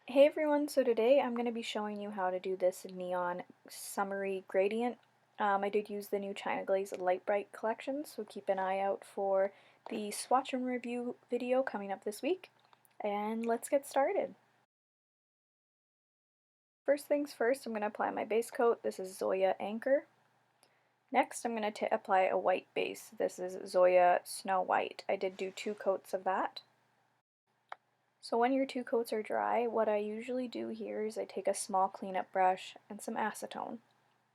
Hey everyone, so today I'm going to be showing you how to do this neon summery gradient. I did use the new China Glaze Light Bright collection, so keep an eye out for the swatch and review video coming up this week. And let's get started. First things first, I'm going to apply my base coat. This is Zoya Anchor. Next, I'm going to apply a white base. This is Zoya Snow White. I did do 2 coats of that. So when your 2 coats are dry, what I usually do here is I take a small cleanup brush and some acetone,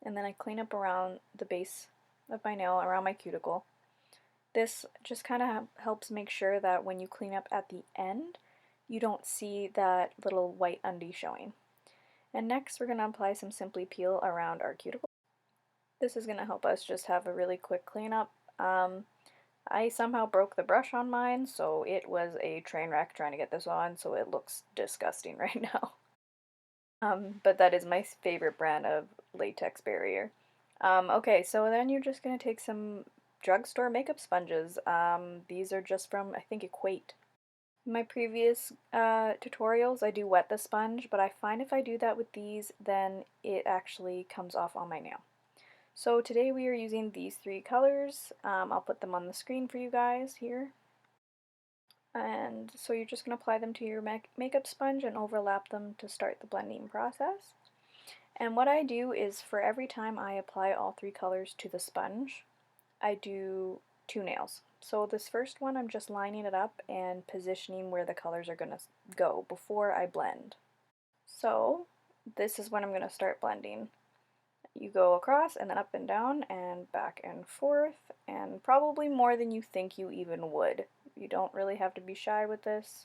and then I clean up around the base of my nail, around my cuticle. This just kind of helps make sure that when you clean up at the end, you don't see that little white undie showing. And next we're going to apply some Simply Peel around our cuticle. This is going to help us just have a really quick cleanup. I somehow broke the brush on mine, so it was a train wreck trying to get this on, so it looks disgusting right now. But that is my favorite brand of latex barrier. Okay, so then you're just going to take some drugstore makeup sponges. These are just from, I think, Equate. In my previous tutorials, I do wet the sponge, but I find if I do that with these, then it actually comes off on my nail. So today we are using these 3 colors. I'll put them on the screen for you guys here. And so you're just going to apply them to your makeup sponge and overlap them to start the blending process. And what I do is for every time I apply all 3 colors to the sponge, I do 2 nails. So this first one I'm just lining it up and positioning where the colors are going to go before I blend. So this is when I'm going to start blending. You go across and then up and down and back and forth, and probably more than you think you even would. You don't really have to be shy with this.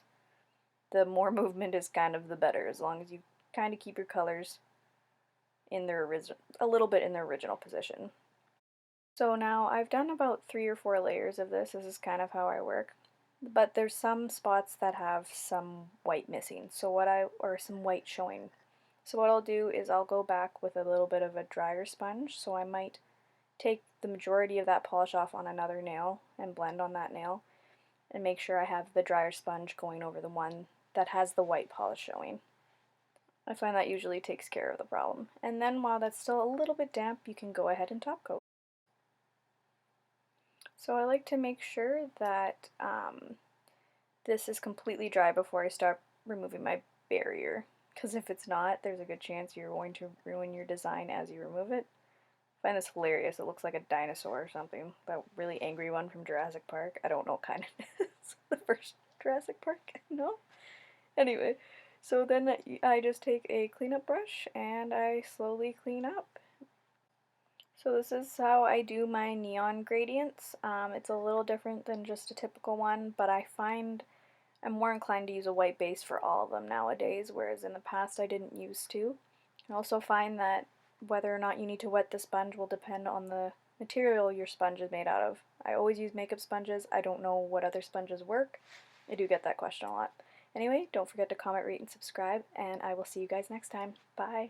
The more movement is kind of the better, as long as you kind of keep your colors in their a little bit in their original position. So now I've done about 3 or 4 layers of this. This is kind of how I work. But there's some spots that have some white missing, or some white showing. So what I'll do is I'll go back with a little bit of a drier sponge, so I might take the majority of that polish off on another nail and blend on that nail and make sure I have the drier sponge going over the one that has the white polish showing. I find that usually takes care of the problem. And then while that's still a little bit damp, you can go ahead and top coat. So I like to make sure that this is completely dry before I start removing my barrier, because if it's not, there's a good chance you're going to ruin your design as you remove it. I find this hilarious. It looks like a dinosaur or something. That really angry one from Jurassic Park. I don't know what kind it is. The first Jurassic Park? No? Anyway, so then I just take a cleanup brush and I slowly clean up. So this is how I do my neon gradients. It's a little different than just a typical one, but I find I'm more inclined to use a white base for all of them nowadays, whereas in the past I didn't used to. I also find that whether or not you need to wet the sponge will depend on the material your sponge is made out of. I always use makeup sponges. I don't know what other sponges work. I do get that question a lot. Anyway, don't forget to comment, rate, and subscribe, and I will see you guys next time. Bye!